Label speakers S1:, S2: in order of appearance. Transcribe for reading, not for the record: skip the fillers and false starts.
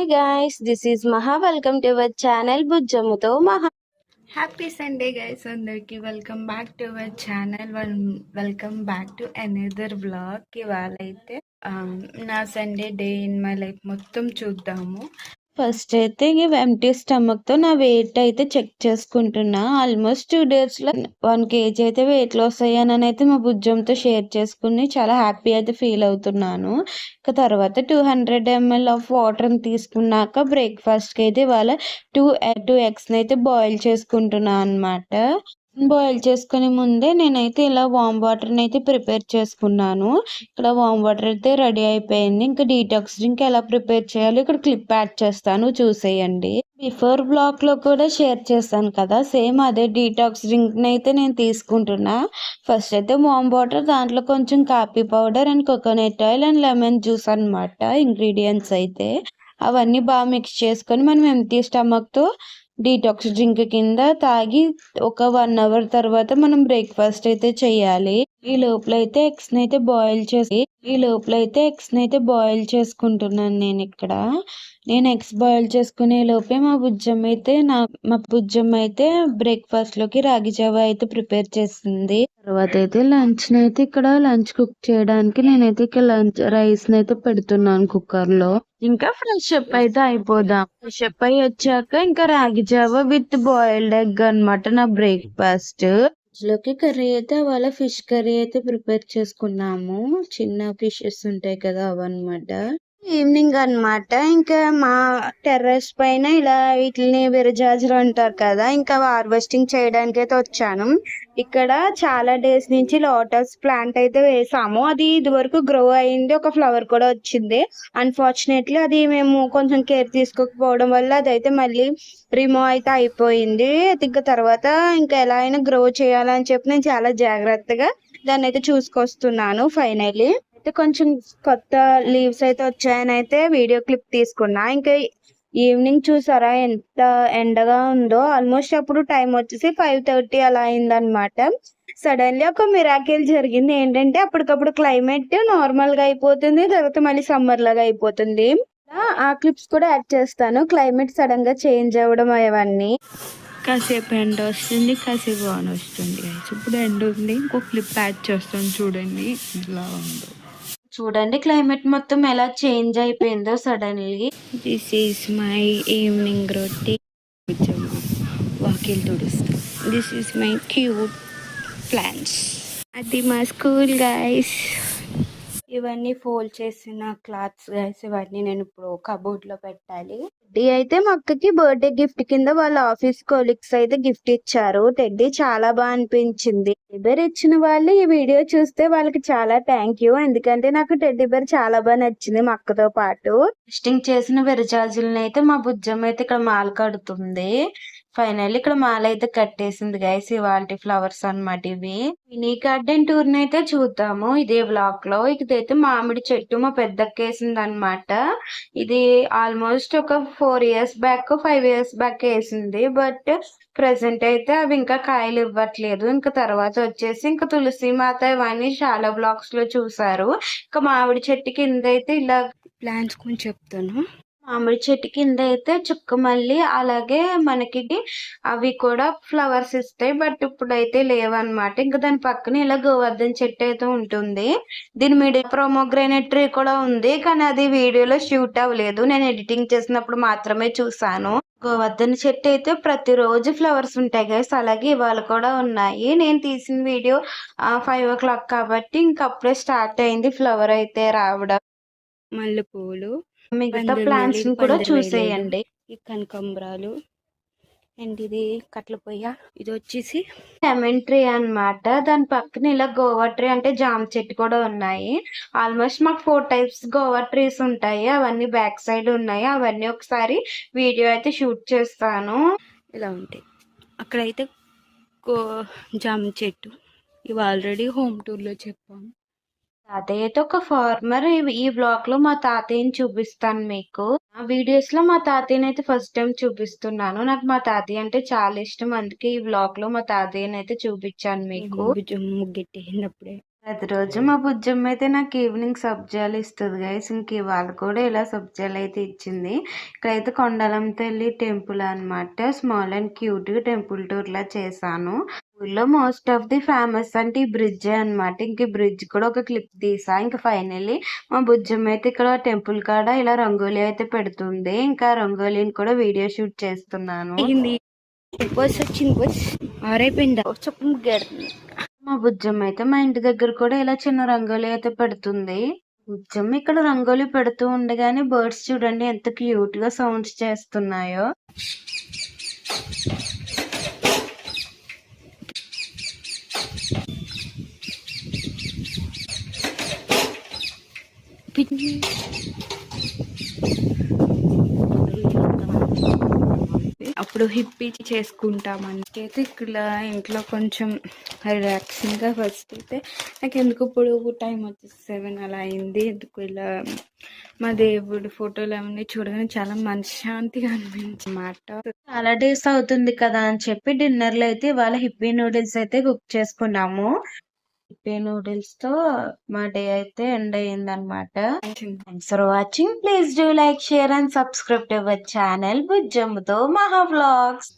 S1: Hi guys, this is మహా. Welcome to our channel బుజ్జమ్ముతో మహా.
S2: Happy Sunday guys, అందరికి welcome back to our channel. Welcome back to another vlog. ఇవాళ అయితే నా Sunday day in my life మొత్తం చూద్దాము.
S1: First అయితే ఎంటీ స్టమక్ తో నా వెయిట్ అయితే చెక్ చేసుకుంటున్నా. ఆల్మోస్ట్ 2 days లో 1 kg అయితే వెయిట్ లాస్ అయ్యానని అయితే మా బుజ్జంతో షేర్ చేసుకుని చాలా హ్యాపీ అయితే ఫీల్ అవుతున్నాను. ఇక తర్వాత 200 ml ఆఫ్ వాటర్ తీసుకున్నాక బ్రేక్ఫాస్ట్ కి అయితే ఇవాళ 2 eggs అయితే బాయిల్ చేసుకుంటున్నా అన్నమాట. బాయిల్ చేసుకునే ముందే నేనైతే ఇలా వామ్ వాటర్ అయితే ప్రిపేర్ చేసుకున్నాను. ఇక్కడ వామ్ వాటర్ అయితే రెడీ అయిపోయింది. ఇంకా డీటాక్స్ డ్రింక్ ఎలా ప్రిపేర్ చేయాలో ఇక్కడ క్లిప్ యాడ్ చేస్తాను, చూసేయండి. బిఫోర్ బ్లాగ్ లో కూడా షేర్ చేస్తాను కదా, సేమ్ అదే డీటాక్స్ డ్రింక్ అయితే నేను తీసుకుంటున్నా. ఫస్ట్ అయితే వామ్ వాటర్, దాంట్లో కొంచెం coffee powder and coconut oil and lemon juice అన్నమాట ఇంగ్రీడియంట్స్ అయితే. అవన్నీ బాగా మిక్స్ చేసుకొని మనం ఎంటీ స్టమక్ తో డీటాక్స్ డ్రింక్ కింద తాగి ఒక 1 hour తర్వాత మనం బ్రేక్ఫాస్ట్ అయితే చెయ్యాలి. ఈ లోపల అయితే ఎగ్స్ అయితే బాయిల్ చేసుకుంటున్నాను నేను ఇక్కడ. నేను ఎగ్స్ బాయిల్ చేసుకునే లోపే మా బుజ్జమ్మ అయితే బ్రేక్ఫాస్ట్ లోకి రాగి జావా అయితే ప్రిపేర్ చేసింది. తర్వాత అయితే లంచ్ కుక్ చేయడానికి నేనైతే ఇక్కడ రైస్ నైతే పెడుతున్నాను కుక్కర్ లో. ఇంకా ఫ్రెష్ అప్ అయితే అయిపోదాం. ఫ్రెష్ అప్ అయి వచ్చాక ఇంకా రాగి జావా విత్ బాయిల్డ్ ఎగ్ అన్నమాట నా బ్రేక్ఫాస్ట్. లోకి కర్రీ అయితే వాళ్ళ ఫిష్ కర్రీ అయితే ప్రిపేర్ చేసుకున్నాము. చిన్న ఫిషెస్ ఉంటాయి కదా, అవన్నమాట. ఈవినింగ్ అన్నమాట. ఇంకా మా టెర్రస్ పైన ఇలా వీటిని విరజాజులు అంటారు కదా, ఇంకా హార్వెస్టింగ్ చేయడానికి అయితే వచ్చాను. ఇక్కడ చాలా డేస్ నుంచి లోటస్ ప్లాంట్ అయితే వేసాము. అది ఇది వరకు గ్రో అయింది, ఒక ఫ్లవర్ కూడా వచ్చింది. అన్ఫార్చునేట్లీ అది మేము కొంచెం కేర్ తీసుకోకపోవడం వల్ల అదైతే మళ్ళీ రిమూవ్ అయితే అయిపోయింది. ఇంకా తర్వాత ఇంకా ఎలా అయినా గ్రో చేయాలని చెప్పి నేను చాలా జాగ్రత్తగా దాన్ని అయితే చూసుకొస్తున్నాను. ఫైనల్లీ అయితే కొంచెం కొత్త లీవ్స్ అయితే వచ్చాయని అయితే వీడియో క్లిప్ తీసుకున్నా. ఇంకా ఈవినింగ్ చూసారా ఎంత ఎండగా ఉందో. ఆల్మోస్ట్ అప్పుడు టైం వచ్చేసి 5:30 అలా అయిందనమాట. సడన్లీ ఒక మిరాకిల్ జరిగింది. ఏంటంటే అప్పటికప్పుడు క్లైమేట్ నార్మల్ గా అయిపోతుంది, తర్వాత మళ్ళీ సమ్మర్ లాగా అయిపోతుంది. ఆ క్లిప్స్ కూడా యాడ్ చేస్తాను. క్లైమేట్ సడన్ గా చేంజ్ అవ్వడం అవన్నీ.
S2: కాసేపు ఎండ వస్తుంది, కాసేపు వాన వస్తుంది. ఇప్పుడు ఎండ ఉంది, ఇంకో క్లిప్ యాడ్ చేస్తాను చూడండి ఇలా ఉందో.
S1: చూడండి క్లైమేట్ మొత్తం ఎలా చేంజ్ అయిపోయిందో suddenly.
S2: This is my evening routine. వాకిల్ తుడుస్తాం. This is my cute plants. అది మా స్కూల్ గైస్. ఇవన్నీ ఫోల్డ్ చేసిన క్లాత్స్ గైస్. ఇవన్నీ నేను ఇప్పుడు కబోర్డ్ లో పెట్టాలి. టెడ్డీ అయితే మా అక్కకి బర్త్డే గిఫ్ట్ కింద వాళ్ళ ఆఫీస్ కొలీగ్స్ అయితే గిఫ్ట్ ఇచ్చారు. టెడ్డీ చాలా బాగా అనిపించింది. టెడ్డీ బేర్ ఇచ్చిన వాళ్ళు ఈ వీడియో చూస్తే వాళ్ళకి చాలా థ్యాంక్ యూ. ఎందుకంటే నాకు టెడ్డీ బేర్ చాలా బాగా నచ్చింది మా అక్కతో పాటు. టెస్టింగ్ చేసిన విరజాజులను అయితే మా బుజ్జమ్మ అయితే ఇక్కడ మాల కడుతుంది. ఫైనల్లీ ఇక్కడ మాల అయితే కట్టేసింది గైస్. ఇవాళ ఫ్లవర్స్ అన్నమాట ఇవి. మినీ గార్డెన్ టూర్ ని అయితే చూద్దాము ఇదే బ్లాక్ లో. ఇదైతే మామిడి చెట్టు మా పెద్దక్కేసింది అనమాట. ఇది ఆల్మోస్ట్ ఒక 4 years బ్యాక్ 5 years బ్యాక్ వేసింది. బట్ ప్రెసెంట్ అయితే అవి ఇంకా కాయలు ఇవ్వట్లేదు. ఇంకా తర్వాత వచ్చేసి ఇంకా తులసి మాత ఇవన్నీ చాలా బ్లాగ్స్ లో చూసారు. ఇంకా మామిడి చెట్టు కింద అయితే ఇలా ప్లాంట్స్ కొంచెం చెప్తాను.
S1: మామిడి చెట్టు కింద అయితే చుక్కమల్లి, అలాగే మనకి అవి కూడా ఫ్లవర్స్ ఇస్తాయి. బట్ ఇప్పుడైతే లేవన్నమాట. ఇంకా దాని పక్కన ఇలా గోవర్ధన్ చెట్టు అయితే ఉంటుంది. దీని మీద ప్రోమోగ్రానేట్ ట్రీ కూడా ఉంది, కానీ అది వీడియోలో షూట్ అవ్వలేదు. నేను ఎడిటింగ్ చేసినప్పుడు మాత్రమే చూసాను. గోవర్ధన్ చెట్టు అయితే ప్రతిరోజు ఫ్లవర్స్ ఉంటాయి గైస్. అలాగే ఇవాళ కూడా ఉన్నాయి. నేను తీసిన వీడియో 5 o'clock కాబట్టి ఇంకప్పుడే స్టార్ట్ అయింది ఫ్లవర్ అయితే రావడం.
S2: మల్లెపూలు,
S1: మిగతా ప్లాంట్స్ కూడా చూసేయండి.
S2: ఈ కనకంబరాలు అండ్ ఇది కట్ల పొయ్య. ఇది వచ్చేసి
S1: లెమన్ ట్రీ అన్నమాట. దాని పక్కన ఇలా గోవా ట్రీ అంటే జామ చెట్టు కూడా ఉన్నాయి. ఆల్మోస్ట్ మాకు 4 types గోవా ట్రీస్ ఉంటాయి. అవన్నీ బ్యాక్ సైడ్ ఉన్నాయి. అవన్నీ ఒకసారి వీడియో అయితే షూట్ చేస్తాను.
S2: ఇలా ఉంటాయి. అక్కడైతే జామ చెట్టు. ఇవి ఆల్రెడీ హోమ్ టూర్లో చెప్పాము.
S1: తాతయ్య అయితే ఒక ఫార్మర్. ఈ బ్లాగ్ లో మా తాతయ్యని చూపిస్తాను మీకు. ఆ వీడియోస్ లో మా తాతయ్యని అయితే ఫస్ట్ టైం చూపిస్తున్నాను. నాకు మా తాతయ్య అంటే చాలా ఇష్టం, అందుకే ఈ బ్లాగ్ లో మా తాతయ్యని అయితే చూపించాను మీకు.
S2: ముగ్గెట్టేసినప్పుడే
S1: ప్రతిరోజు మా బుజ్జమ్మ అయితే నాకు ఈవినింగ్ సబ్జాలు ఇస్తుంది గైస్. ఇంక ఇవాళ కూడా ఇలా సబ్జాలు అయితే ఇచ్చింది. ఇక్కడైతే కొండలం తల్లి టెంపుల్ అన్నమాట. Small and cute temple tour లా చేశాను. ఊర్లో మోస్ట్ ఆఫ్ ది ఫేమస్ అంటే ఈ బ్రిడ్జ్ అన్నమాట. ఇంక ఈ బ్రిడ్జ్ కూడా ఒక క్లిప్ తీసా. ఇంకా ఫైనల్లీ మా బుజ్జమ్మ అయితే ఇక్కడ టెంపుల్ కాడ ఇలా రంగోలీ అయితే పెడుతుంది. ఇంకా రంగోలీని కూడా వీడియో షూట్ చేస్తున్నాను.
S2: బస్ వచ్చింది, బస్ ఆరైపోయిందా చెప్పు గడుతుంది.
S1: మా బుజ్జమ్మ అయితే మా ఇంటి దగ్గర కూడా ఇలా చిన్న రంగోలీ అయితే పెడుతుంది. బుజ్జమ్మ ఇక్కడ రంగోలీ పెడుతూ ఉండగానే బర్డ్స్ చూడండి ఎంత క్యూట్ గా సౌండ్స్ చేస్తున్నాయో.
S2: అప్పుడు హిప్పీ చేసుకుంటామంటే అయితే ఇక్కడ ఇంట్లో కొంచెం రిలాక్సింగ్గా ఫస్ట్ అయితే నాకు ఎందుకు ఇప్పుడు టైం వచ్చేసి 7 అలా అయింది. ఎందుకు ఇలా మా దేవుడు ఫోటోలు అవన్నీ చూడగానే చాలా మనశ్శాంతిగా అనిపించింది అన్నమాట.
S1: చాలా డేస్ అవుతుంది కదా అని చెప్పి డిన్నర్ లో అయితే ఇవాళ హిప్పీ నూడిల్స్ అయితే కుక్ చేసుకున్నాము. హిప్పీ నూడిల్స్ తో మా డే అయితే ఎండ్ అయ్యింది అనమాట. Thanks for watching. Please do like, share and subscribe to our channel బుజ్జమ్మతో మహా వ్లాగ్స్.